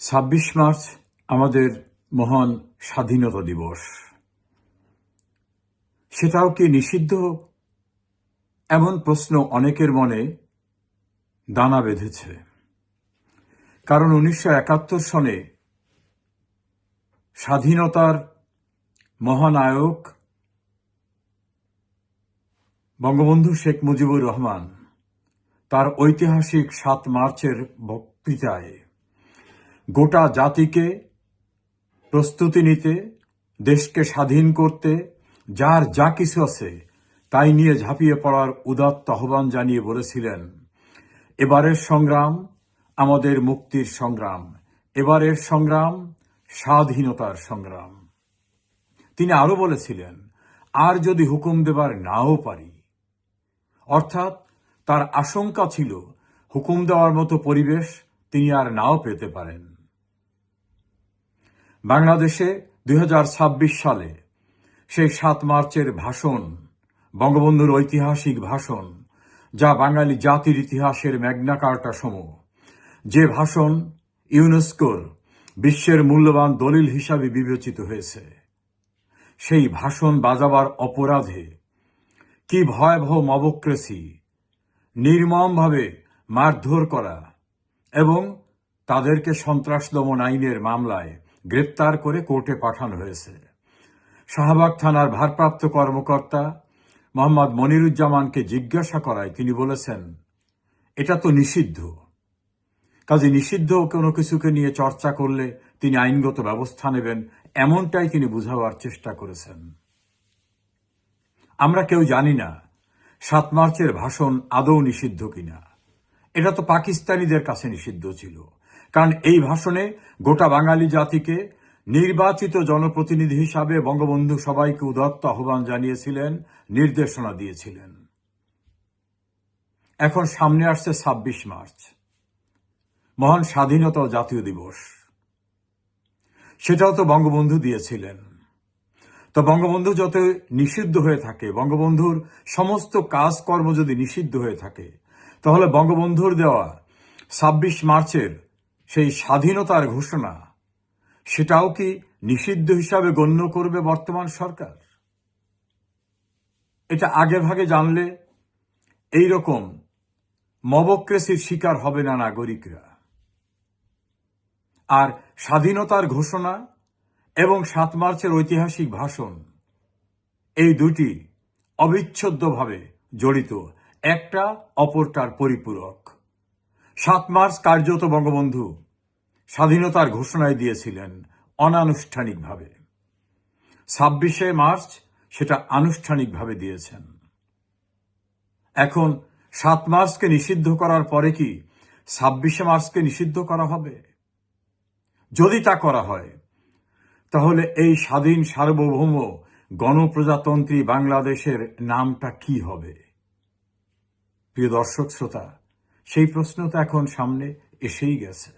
২৬ March আমাদের মহান স্বাধীনতা দিবস। সেটাও কি নিষিদ্ধ? এমন প্রশ্ন অনেকের মনে দানা বেঁধেছে। কারণ ১৯৭১ সনে স্বাধীনতার মহানায়ক বঙ্গবন্ধু শেখ মুজিবুর রহমান তার ঐতিহাসিক ৭ মার্চের বক্তৃতায় গোটা জাতিকে প্রস্তুতি নিতে, দেশকে স্বাধীন করতে যার যা কিছু আছে তাই নিয়ে ঝাঁপিয়ে পড়ার উদাত্ত আহ্বান জানিয়ে বলেছিলেন, এবারের সংগ্রাম আমাদের মুক্তির সংগ্রাম, এবারের সংগ্রাম স্বাধীনতার সংগ্রাম। তিনি আরো বলেছিলেন, আর যদি হুকুম দেবার নাও পারি, অর্থাৎ তার আশঙ্কা ছিল হুকুম দেওয়ার মতো পরিবেশ তিনি আর নাও পেতে পারেন। বাংলাদেশে ২০২৬ সালে সেই ৭ মার্চের ভাষণ, বঙ্গবন্ধুর ঐতিহাসিক ভাষণ, যা বাঙালি জাতির ইতিহাসের ম্যাগনা কার্টা সম, যে ভাষণ ইউনেস্কোর বিশ্বের মূল্যবান দলিল হিসাবে বিবেচিত হয়েছে, সেই ভাষণ বাজাবার অপরাধে কি ভয়াবহ মবক্রেসি, নির্মমভাবে মারধর করা এবং তাদেরকে সন্ত্রাস দমন আইনের মামলায় গ্রেপ্তার করে কোর্টে পাঠানো হয়েছে। শাহবাগ থানার ভারপ্রাপ্ত কর্মকর্তা মোহাম্মদ মনিরুজ্জামানকে জিজ্ঞাসা করায় তিনি বলেছেন, এটা তো নিষিদ্ধ, কাজে নিষিদ্ধ কোনো কিছুকে নিয়ে চর্চা করলে তিনি আইনগত ব্যবস্থা নেবেন, এমনটাই তিনি বুঝাবার চেষ্টা করেছেন। আমরা কেউ জানি না ৭ মার্চের ভাষণ আদৌ নিষিদ্ধ কিনা। এটা তো পাকিস্তানিদের কাছে নিষিদ্ধ ছিল, কারণ এই ভাষণে গোটা বাঙালি জাতিকে নির্বাচিত জনপ্রতিনিধি হিসাবে বঙ্গবন্ধু সবাইকে উদাত্ত আহ্বান জানিয়েছিলেন, নির্দেশনা দিয়েছিলেন। এখন সামনে আসছে ২৬ মার্চ, মহান স্বাধীনতা ও জাতীয় দিবস। সেটাও তো বঙ্গবন্ধু দিয়েছিলেন। তো বঙ্গবন্ধু যত নিষিদ্ধ হয়ে থাকে, বঙ্গবন্ধুর সমস্ত কাজকর্ম যদি নিষিদ্ধ হয়ে থাকে, তাহলে বঙ্গবন্ধুর দেওয়া ২৬ মার্চের সেই স্বাধীনতার ঘোষণা, সেটাও কি নিষিদ্ধ হিসাবে গণ্য করবে বর্তমান সরকার? এটা আগে ভাগে জানলে এইরকম মবক্রেসির শিকার হবে না নাগরিকরা। আর স্বাধীনতার ঘোষণা এবং ৭ মার্চের ঐতিহাসিক ভাষণ, এই দুটি অবিচ্ছেদ্যভাবে জড়িত, একটা অপরটার পরিপূরক। ৭ মার্চ কার্যত বঙ্গবন্ধু স্বাধীনতার ঘোষণায় দিয়েছিলেন অনানুষ্ঠানিকভাবে, ২৬শে মার্চ সেটা আনুষ্ঠানিকভাবে দিয়েছেন। এখন ৭ মার্চকে নিষিদ্ধ করার পরে কি ২৬শে মার্চকে নিষিদ্ধ করা হবে? যদি তা করা হয়, তাহলে এই স্বাধীন সার্বভৌম গণপ্রজাতন্ত্রী বাংলাদেশের নামটা কি হবে? প্রিয় দর্শক শ্রোতা, সেই প্রশ্ন তো এখন সামনে এসেই গেছে।